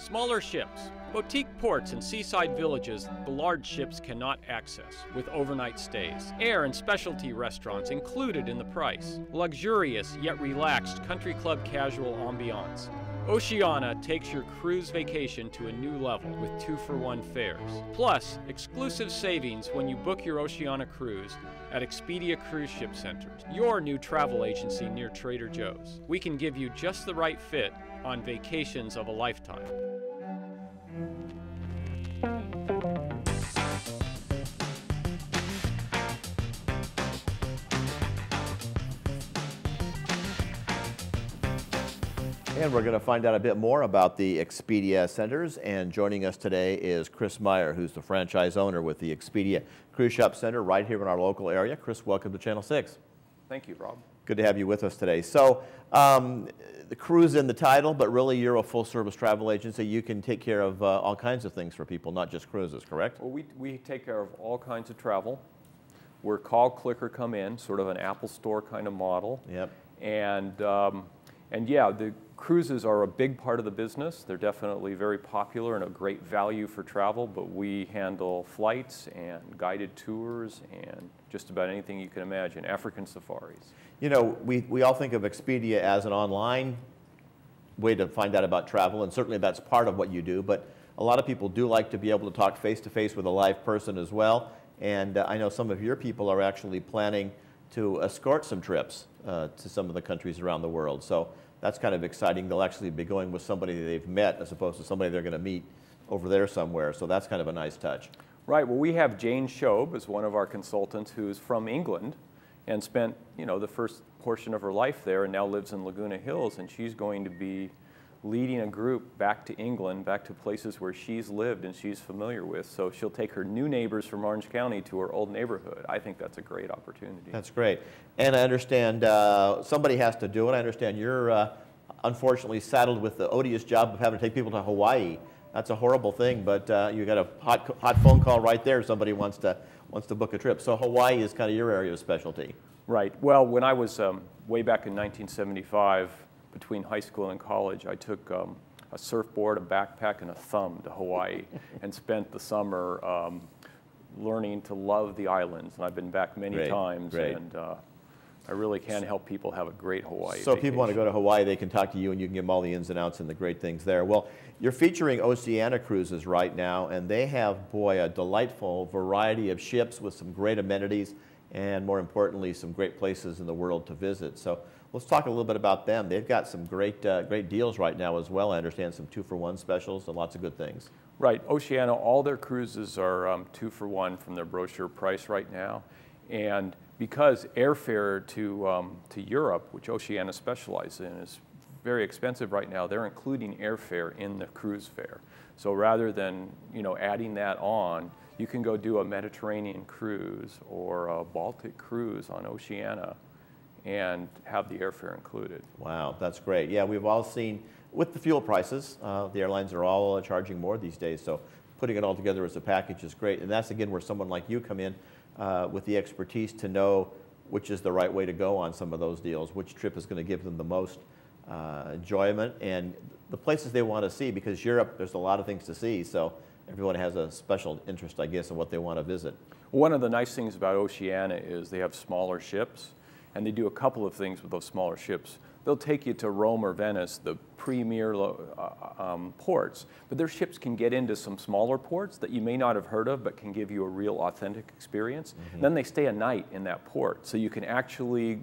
Smaller ships. Boutique ports and seaside villages the large ships cannot access, with overnight stays. Air and specialty restaurants included in the price. Luxurious yet relaxed country club casual ambiance. Oceana takes your cruise vacation to a new level with 2-for-1 fares. Plus, exclusive savings when you book your Oceana cruise at Expedia CruiseShipCenters, your new travel agency near Trader Joe's. We can give you just the right fit on vacations of a lifetime. And we're going to find out a bit more about the Expedia Centers. And joining us today is Chris Meyer, who's the franchise owner with the Expedia Cruise Shop Center right here in our local area. Chris, welcome to Channel 6. Thank you, Rob. Good to have you with us today. So the cruise in the title, but really you're a full-service travel agency. You can take care of all kinds of things for people, not just cruises, correct? Well, we take care of all kinds of travel. We're call, click, or come in, sort of an Apple Store kind of model. Yep. And yeah, the cruises are a big part of the business. They're definitely very popular and a great value for travel, but we handle flights and guided tours and just about anything you can imagine, African safaris. You know, we all think of Expedia as an online way to find out about travel, and certainly that's part of what you do, but a lot of people do like to be able to talk face-to-face with a live person as well, and I know some of your people are actually planning to escort some trips to some of the countries around the world. So that's kind of exciting. They'll actually be going with somebody they've met as opposed to somebody they're going to meet over there somewhere. So that's kind of a nice touch. Right. Well, we have Jane Shobe as one of our consultants who's from England and spent, you know, the first portion of her life there and now lives in Laguna Hills, and she's going to be leading a group back to England, back to places where she's lived and she's familiar with. So she'll take her new neighbors from Orange County to her old neighborhood. I think that's a great opportunity. That's great. And I understand somebody has to do it. I understand you're unfortunately saddled with the odious job of having to take people to Hawaii. That's a horrible thing, but you got a hot phone call right there. Somebody wants to book a trip. So Hawaii is kind of your area of specialty. Right. Well, when I was way back in 1975, between high school and college, I took a surfboard, a backpack, and a thumb to Hawaii and spent the summer learning to love the islands. And I've been back many times, and I really can help people have a great Hawaii So if people want to go to Hawaii, they can talk to you and you can give them all the ins and outs and the great things there. Well, you're featuring Oceana Cruises right now, and they have, boy, a delightful variety of ships with some great amenities and, more importantly, some great places in the world to visit. So let's talk a little bit about them. They've got some great deals right now as well. I understand some 2-for-1 specials and lots of good things. Right. Oceana, all their cruises are 2-for-1 from their brochure price right now. And because airfare to Europe, which Oceana specializes in, is very expensive right now, they're including airfare in the cruise fare. So rather than, you know, adding that on, you can go do a Mediterranean cruise or a Baltic cruise on Oceana and have the airfare included. Wow, that's great. Yeah, we've all seen, with the fuel prices, the airlines are all charging more these days, so putting it all together as a package is great. And that's, again, where someone like you come in with the expertise to know which is the right way to go on some of those deals, which trip is going to give them the most enjoyment, and the places they want to see, because Europe, there's a lot of things to see, so everyone has a special interest, I guess, in what they want to visit. One of the nice things about Oceana is they have smaller ships, and they do a couple of things with those smaller ships. They'll take you to Rome or Venice, the premier ports, but their ships can get into some smaller ports that you may not have heard of, but can give you a real authentic experience. Mm-hmm. Then they stay a night in that port, so you can actually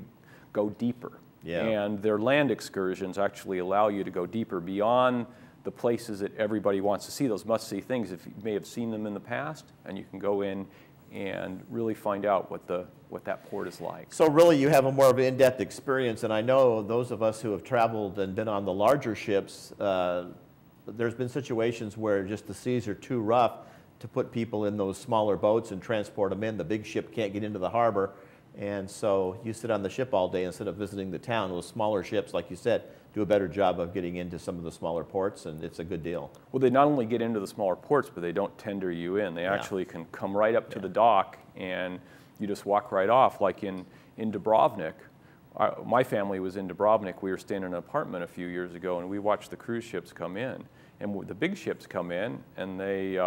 go deeper. Yeah. And their land excursions actually allow you to go deeper beyond the places that everybody wants to see, those must-see things. If you may have seen them in the past, and you can go in and really find out what that port is like. So really you have a more of an in-depth experience, and I know those of us who have traveled and been on the larger ships, there's been situations where just the seas are too rough to put people in those smaller boats and transport them in. The big ship can't get into the harbor, and so you sit on the ship all day instead of visiting the town. Those smaller ships, like you said, do a better job of getting into some of the smaller ports, and it's a good deal. Well, they not only get into the smaller ports, but they don't tender you in. They actually can come right up to the dock, and you just walk right off. Like in Dubrovnik, my family was in Dubrovnik. We were staying in an apartment a few years ago, and we watched the cruise ships come in. And the big ships come in, and they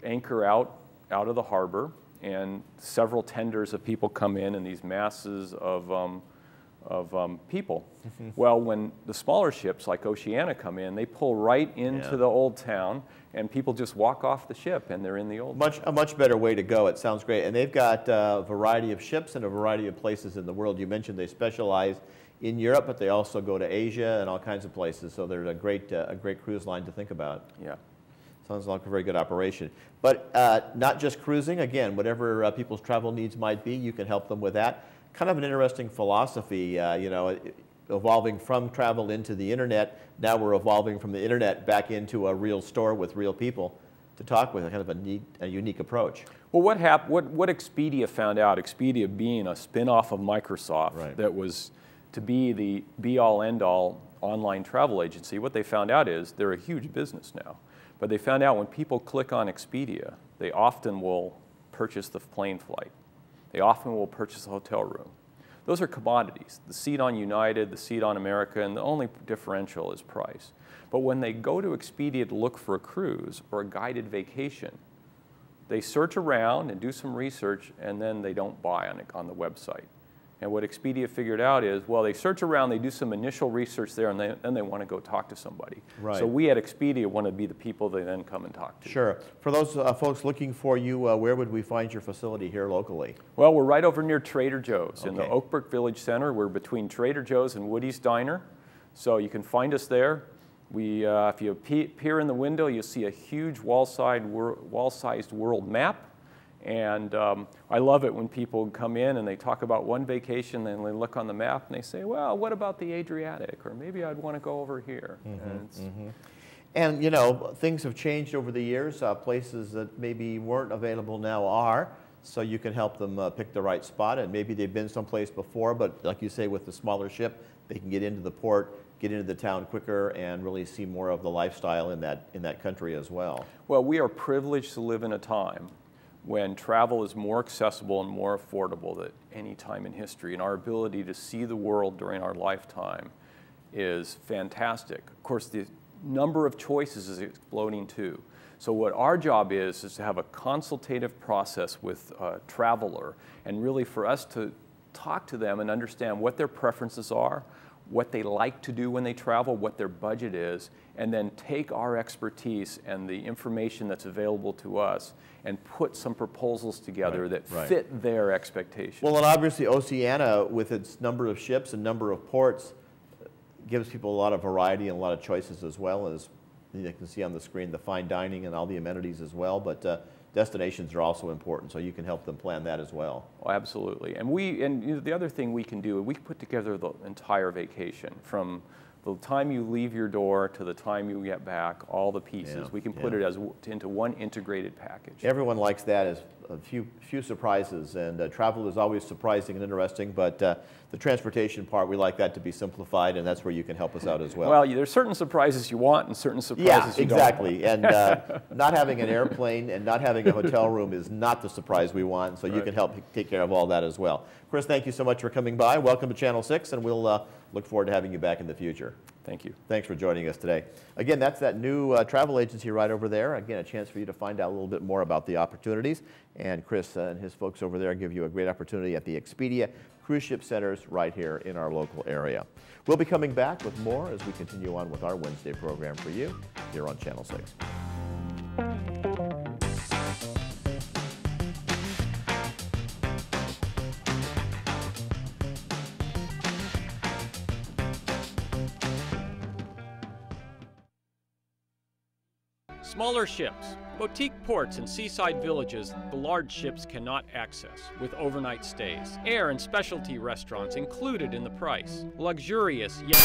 anchor out of the harbor, and several tenders of people come in, and these masses of people. Well, when the smaller ships like Oceania come in, they pull right into the old town, and people just walk off the ship, and they're in the old town. A much better way to go. It sounds great. And they've got a variety of ships and a variety of places in the world. You mentioned they specialize in Europe, but they also go to Asia and all kinds of places. So they're a great cruise line to think about. Yeah. Sounds like a very good operation. But not just cruising. Again, whatever people's travel needs might be, you can help them with that. Kind of an interesting philosophy, you know, evolving from travel into the internet. Now we're evolving from the internet back into a real store with real people to talk with, kind of a unique approach. Well, what Expedia found out, Expedia being a spin-off of Microsoft that was to be the be-all, end-all online travel agency, what they found out is they're a huge business now. But they found out when people click on Expedia, they often will purchase the plane flight. They often will purchase a hotel room. Those are commodities. The seat on United, the seat on America, and the only differential is price. But when they go to Expedia to look for a cruise or a guided vacation, they search around and do some research, and then they don't buy on the website. And what Expedia figured out is, well, they search around, they do some initial research there, and then they want to go talk to somebody. Right. So we at Expedia want to be the people they then come and talk to. Sure. For those folks looking for you, where would we find your facility here locally? Well, we're right over near Trader Joe's in the Oakbrook Village Center. We're between Trader Joe's and Woody's Diner. So you can find us there. If you peer in the window, you'll see a huge wall-sized world map. And I love it when people come in and they talk about one vacation, and they look on the map and they say, well, what about the Adriatic? Or maybe I'd want to go over here. And you know, things have changed over the years. Places that maybe weren't available now are, so you can help them pick the right spot. And maybe they've been someplace before, but like you say, with the smaller ship, they can get into the port, get into the town quicker, and really see more of the lifestyle in that country as well. Well, we are privileged to live in a time when travel is more accessible and more affordable than any time in history, and our ability to see the world during our lifetime is fantastic. Of course, the number of choices is exploding too. So what our job is to have a consultative process with a traveler, and really for us to talk to them and understand what their preferences are, what they like to do when they travel, what their budget is, and then take our expertise and the information that's available to us and put some proposals together that fit their expectations. Well, and obviously Oceania, with its number of ships and number of ports, gives people a lot of variety and a lot of choices, as well as you can see on the screen, the fine dining and all the amenities as well. But destinations are also important, so you can help them plan that as well. Oh, absolutely. And you know, the other thing we can do, we put together the entire vacation from the time you leave your door to the time you get back, all the pieces. We can put it into one integrated package. Everyone likes that, as a few surprises, and travel is always surprising and interesting, but the transportation part, we like that to be simplified, and that's where you can help us out as well. Well, there's certain surprises you want and certain surprises you don't want. And not having an airplane and not having a hotel room is not the surprise we want, so you can help take care of all that as well. Chris, thank you so much for coming by. Welcome to Channel 6, and we'll look forward to having you back in the future. Thank you. Thanks for joining us today. Again, that's that new travel agency right over there. Again, a chance for you to find out a little bit more about the opportunities. And Chris and his folks over there give you a great opportunity at the Expedia CruiseShipCenters right here in our local area. We'll be coming back with more as we continue on with our Wednesday program for you here on Channel 6. Smaller ships, boutique ports and seaside villages the large ships cannot access, with overnight stays. Air and specialty restaurants included in the price. Luxurious yet